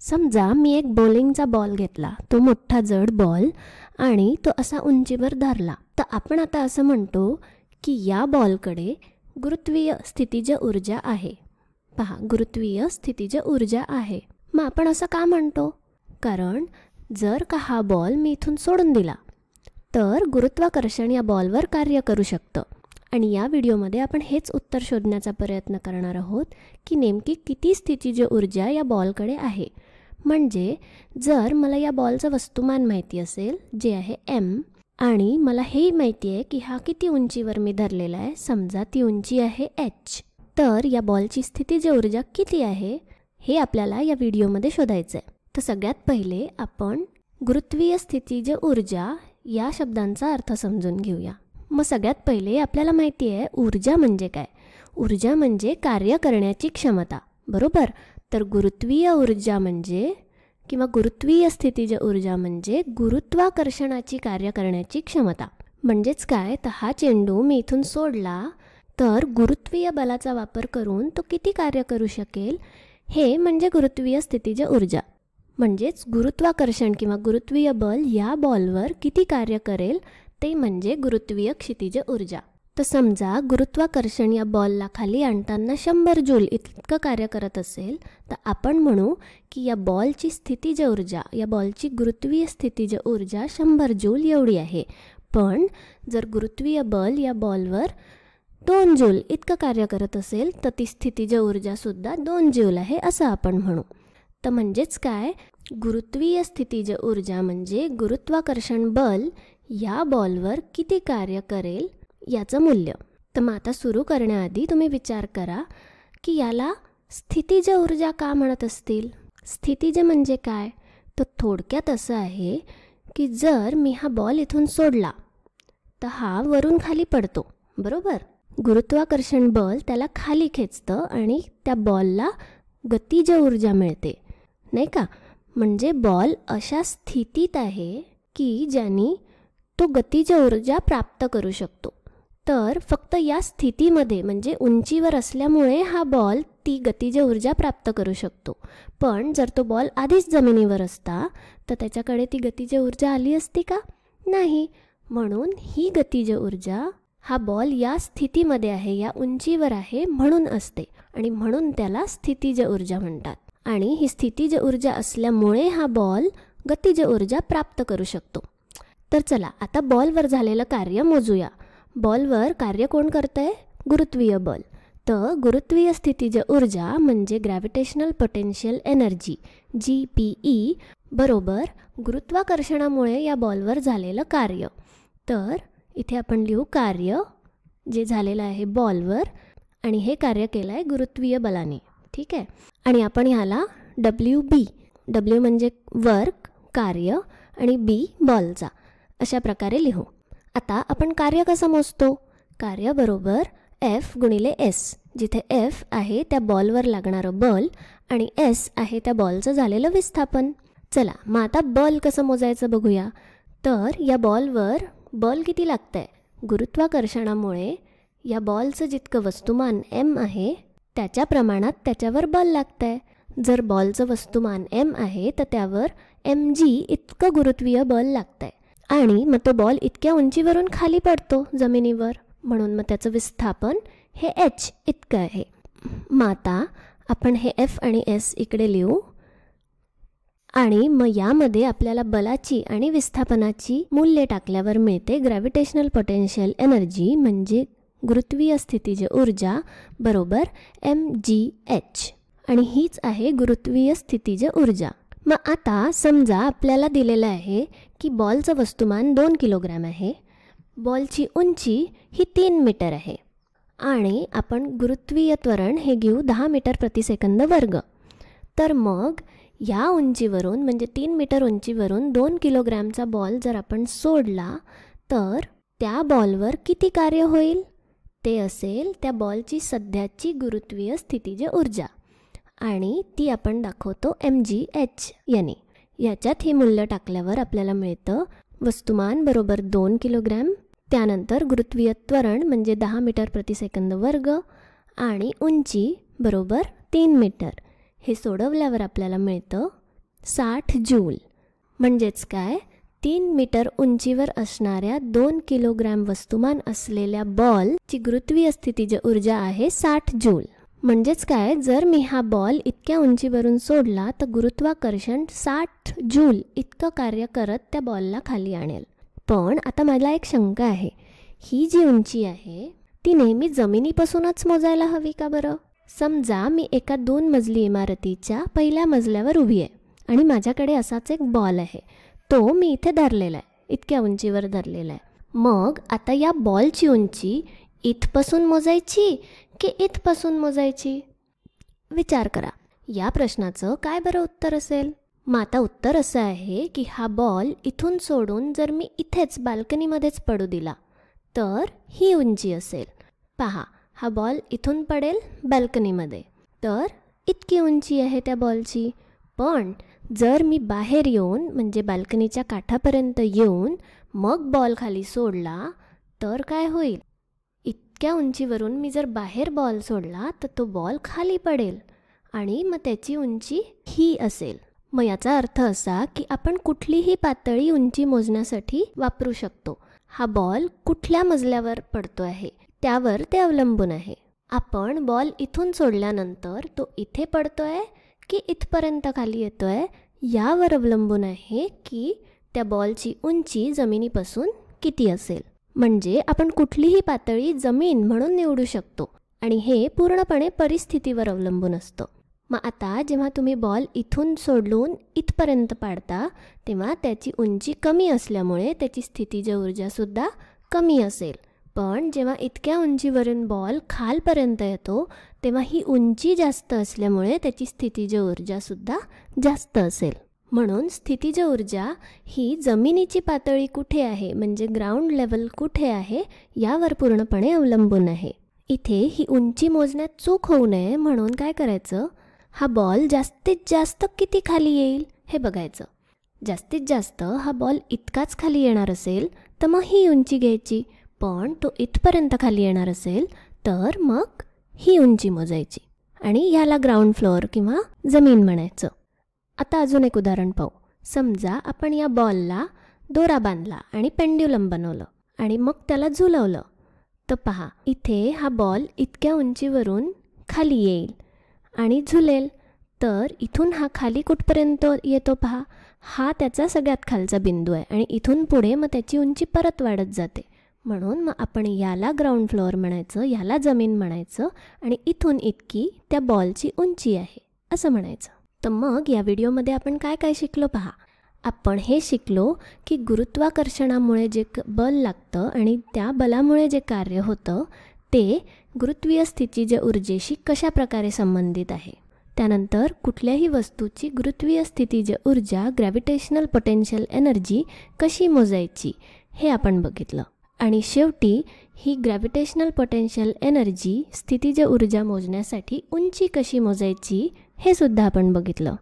समजा मी एक बॉलिंगचा बॉल घेतला, तो मोठा जड बॉल, आणि तो असा उंचीवर धरला. तर आपण आता असं म्हणतो की या बॉलकडे गुरुत्वीय स्थितीज ऊर्जा आहे. पहा, गुरुत्वीय स्थितीज ऊर्जा आहे. मग आपण असं का म्हणतो? कारण जर का हा बॉल मी इथून सोडून दिला तर गुरुत्वाकर्षण या बॉलवर कार्य करू शकतं. आणि या व्हिडिओमध्ये आपण हेच उत्तर शोधण्याचा प्रयत्न करणार आहोत की नेमकी किती स्थितीज ऊर्जा या बॉलकडे आहे. म्हणजे जर मला या बॉलचं वस्तुमान माहिती असेल जे आहे m, आणि मला हेही माहिती आहे की हा किती उंचीवर मी धरलेला आहे, समजा ती उंची आहे h, तर या बॉलची स्थितीज ऊर्जा किती आहे हे आपल्याला या व्हिडिओमध्ये शोधायचं आहे. तर सगळ्यात पहिले आपण गुरुत्वीय स्थितीज ऊर्जा या शब्दांचा अर्थ समजून घेऊया. मग सगळ्यात पहिले आपल्याला माहिती आहे ऊर्जा म्हणजे काय. ऊर्जा म्हणजे कार्य करण्याची क्षमता, बरोबर. तर गुरुत्वीय ऊर्जा म्हणजे किंवा गुरुत्वीय स्थितीज ऊर्जा म्हणजे गुरुत्वाकर्षणाची कार्य करण्याची क्षमता. म्हणजेच काय, तर हा चेंडू मी इथून सोडला तर गुरुत्वीय बलाचा वापर करून तो किती कार्य करू शकेल हे म्हणजे गुरुत्वीय स्थितीज ऊर्जा. म्हणजेच गुरुत्वाकर्षण किंवा गुरुत्वीय बल या बॉलवर किती कार्य करेल ते म्हणजे गुरुत्वीय क्षितिज ऊर्जा. तर समजा गुरुत्वाकर्षण या बॉलला खाली आणताना 100 जूल इतकं कार्य करत असेल तर आपण म्हणू की या बॉलची स्थितीज ऊर्जा, या बॉलची गुरुत्वीय स्थितीज ऊर्जा 100 जूल एवढी आहे. पण जर गुरुत्वीय बल या बॉलवर 2 जूल इतकं कार्य करत असेल तर ती स्थितीज ऊर्जासुद्धा 2 जूल आहे असं आपण म्हणू. तर म्हणजेच काय, गुरुत्वीय स्थितीज ऊर्जा म्हणजे गुरुत्वाकर्षण बल या बॉलवर किती कार्य करेल याचं मूल्य. तर मग आता सुरू करण्याआधी तुम्ही विचार करा की याला स्थितीज ऊर्जा का म्हणत असतील. स्थितीज म्हणजे काय, तर थोडक्यात असं आहे की जर मी हा बॉल इथून सोडला तर हा वरून खाली पडतो, बरोबर. गुरुत्वाकर्षण बल त्याला खाली खेचतं आणि त्या बॉलला गतिज ऊर्जा मिळते, नाही का. म्हणजे बॉल अशा स्थितीत आहे की ज्याने तो गतिज ऊर्जा प्राप्त करू शकतो. तर फक्त या स्थितीमध्ये म्हणजे उंचीवर असल्यामुळे हा बॉल ती गतिज ऊर्जा प्राप्त करू शकतो. पण जर तो बॉल आधीच जमिनीवर असता तर त्याच्याकडे ती गतिज ऊर्जा आली असती का? नाही. म्हणून ही गतिज ऊर्जा हा बॉल या स्थितीमध्ये आहे, या उंचीवर आहे म्हणून असते आणि म्हणून त्याला स्थितीज ऊर्जा म्हणतात. आणि ही स्थितीज ऊर्जा असल्यामुळे हा बॉल गतिज ऊर्जा प्राप्त करू शकतो. तर चला आता बॉलवर झालेलं कार्य मोजूया. बॉलवर कार्य कोण करतंय? गुरुत्वीय बल. तर गुरुत्वीय स्थितीज ऊर्जा म्हणजे ग्रॅव्हिटेशनल पोटेन्शियल एनर्जी GPE बरोबर गुरुत्वाकर्षणामुळे या बॉलवर झालेलं कार्य. तर इथे आपण लिहू कार्य जे झालेलं आहे बॉलवर, आणि हे कार्य केलं आहे गुरुत्वीय बलाने, ठीक आहे. आणि आपण ह्याला WB, W म्हणजे वर्क, कार्य, आणि B बॉलचा, अशा प्रकारे लिहू. आता आपण कार्य कसं मोजतो? कार्य बरोबर F गुणिले S, जिथे F आहे त्या बॉलवर लागणारं बल आणि S आहे त्या बॉलचं झालेलं विस्थापन. चला मग आता बल कसं मोजायचं बघूया. तर या बॉलवर बल किती लागतंय? गुरुत्वाकर्षणामुळे या बॉलचं जितकं वस्तुमान m आहे त्याच्या प्रमाणात त्याच्यावर बल लागतंय. जर बॉलचं वस्तुमान m आहे तर त्यावर mg इतकं गुरुत्वीय बल लागतंय. आणि मग तो बॉल इतक्या उंचीवरून खाली पडतो जमिनीवर, म्हणून मग त्याचं विस्थापन हे h इतकं आहे. मग आता आपण हे F आणि S इकडे लिहू, आणि मग यामध्ये आपल्याला बलाची आणि विस्थापनाची मूल्ये टाकल्यावर मिळते ग्रॅव्हिटेशनल पोटेन्शियल एनर्जी म्हणजे गुरुत्वीय स्थितीज ऊर्जा बरोबर mgh, आणि हीच आहे गुरुत्वीय स्थितीज ऊर्जा. मग आता समजा आपल्याला दिलेलं आहे की बॉलचं वस्तुमान 2 किलोग्रॅम आहे, बॉलची उंची ही 3 मीटर आहे, आणि आपण गुरुत्वीय त्वरण हे घेऊ 10 मीटर प्रति सेकंद वर्ग. तर मग या उंचीवरून म्हणजे 3 मीटर उंचीवरून 2 किलोग्रॅमचा बॉल जर आपण सोडला तर त्या बॉलवर किती कार्य होईल? ते असेल त्या बॉलची सध्याची गुरुत्वीय स्थितीज ऊर्जा, आणि ती आपण दाखवतो mgh याने. याच्यात ही मूल्य टाकल्यावर आपल्याला मिळतं वस्तुमान बरोबर 2 किलोग्रॅम, त्यानंतर गुरुत्वीय त्वरण म्हणजे 10 मीटर प्रति सेकंद वर्ग, आणि उंची बरोबर 3 मीटर. हे सोडवल्यावर आपल्याला मिळतं 60 जूल. म्हणजेच काय, 3 मीटर उंचीवर असणाऱ्या 2 किलोग्रॅम वस्तुमान असलेल्या बॉलची गुरुत्वीय स्थितीज ऊर्जा आहे 60 जूल. म्हणजेच काय, जर मी हा बॉल इतक्या उंचीवरून सोडला तर गुरुत्वाकर्षण 60 जूल इतकं कार्य करत त्या बॉलला खाली आणेल. पण आता मला एक शंका आहे, ही जी उंची आहे ती नेहमी जमिनीपासूनच मोजायला हवी का बरं? समजा मी एका 2 मजली इमारतीच्या पहिल्या मजल्यावर उभी आहे आणि माझ्याकडे असाच एक बॉल आहे. तो मी इथे धरलेला आहे, इतक्या उंचीवर धरलेला आहे. मग आता या बॉलची उंची इथपासून मोजायची की इथपासून मोजायची? विचार करा, या प्रश्नाचं काय बरं उत्तर असेल? मग आता उत्तर असं आहे की हा बॉल इथून सोडून जर मी इथेच बाल्कनीमध्येच पडू दिला तर ही उंची असेल. पहा, हा बॉल इथून पडेल बाल्कनीमध्ये, तर इतकी उंची आहे त्या बॉलची. पण जर मी बाहेर येऊन म्हणजे बाल्कनीच्या काठापर्यंत येऊन मग बॉल खाली सोडला तर काय होईल? इतक्या उंचीवरून मी जर बाहेर बॉल सोडला तर तो बॉल खाली पडेल आणि मग त्याची उंची ही असेल. मग याचा अर्थ असा की आपण कुठलीही पातळी उंची मोजण्यासाठी वापरू शकतो. हा बॉल कुठल्या मजल्यावर पडतो आहे त्यावर ते अवलंबून आहे. आपण बॉल इथून सोडल्यानंतर तो इथे पडतोय की इथपर्यंत खाली येतोय यावर अवलंबून आहे की त्या बॉलची उंची जमिनीपासून किती असेल. म्हणजे आपण कुठलीही पातळी जमीन म्हणून निवडू शकतो आणि हे पूर्णपणे परिस्थितीवर अवलंबून असतं. मग आता जेव्हा तुम्ही बॉल इथून सोडून इथपर्यंत पाडता तेव्हा त्याची उंची कमी असल्यामुळे त्याची स्थितीज ऊर्जासुद्धा कमी असेल. पण जेव्हा इतक्या उंचीवरून बॉल खालपर्यंत येतो तेव्हा ही उंची जास्त असल्यामुळे त्याची स्थितीज ऊर्जासुद्धा जास्त असेल. म्हणून स्थितीज ऊर्जा ही जमिनीची पातळी कुठे आहे म्हणजे ग्राउंड लेवल कुठे आहे यावर पूर्णपणे अवलंबून आहे. इथे ही उंची मोजण्यात चूक होऊ नये म्हणून काय करायचं, हा बॉल जास्तीत जास्त किती खाली येईल हे बघायचं. जास्तीत जास्त हा बॉल इतकाच खाली येणार असेल तर मग ही उंची घ्यायची. पण तो इथपर्यंत खाली येणार असेल तर मग ही उंची मोजायची आणि ह्याला ग्राउंड फ्लोअर किंवा जमीन म्हणायचं. आता अजून एक उदाहरण पाहू. समजा आपण या बॉलला दोरा बांधला आणि पेंड्युलम बनवलं आणि मग त्याला झुलवलं. तर पहा, इथे हा बॉल इतक्या उंचीवरून खाली येईल आणि झुलेल. तर इथून हा खाली कुठपर्यंत येतो पहा, हा त्याचा सगळ्यात खालचा बिंदू आहे आणि इथून पुढे मग त्याची उंची परत वाढत जाते. म्हणून मग आपण याला ग्राउंड फ्लोअर म्हणायचं, याला जमीन म्हणायचं आणि इथून इतकी त्या बॉलची उंची आहे असं म्हणायचं. तर मग या व्हिडिओमध्ये आपण काय काय शिकलो पहा. आपण हे शिकलो की गुरुत्वाकर्षणामुळे जे बल लागतं आणि त्या बलामुळे जे कार्य होतं ते गुरुत्वीय स्थितीज ऊर्जेशी कशा प्रकारे संबंधित आहे. त्यानंतर कुठल्याही वस्तूची गुरुत्वीय स्थितीज ऊर्जा ग्रॅव्हिटेशनल पोटेन्शियल एनर्जी कशी मोजायची हे आपण बघितलं. आणि शेवटी ही ग्रॅव्हिटेशनल पोटेन्शियल एनर्जी स्थितीज ऊर्जा मोजण्यासाठी उंची कशी मोजायची हे सुद्धा आपण बघितलं.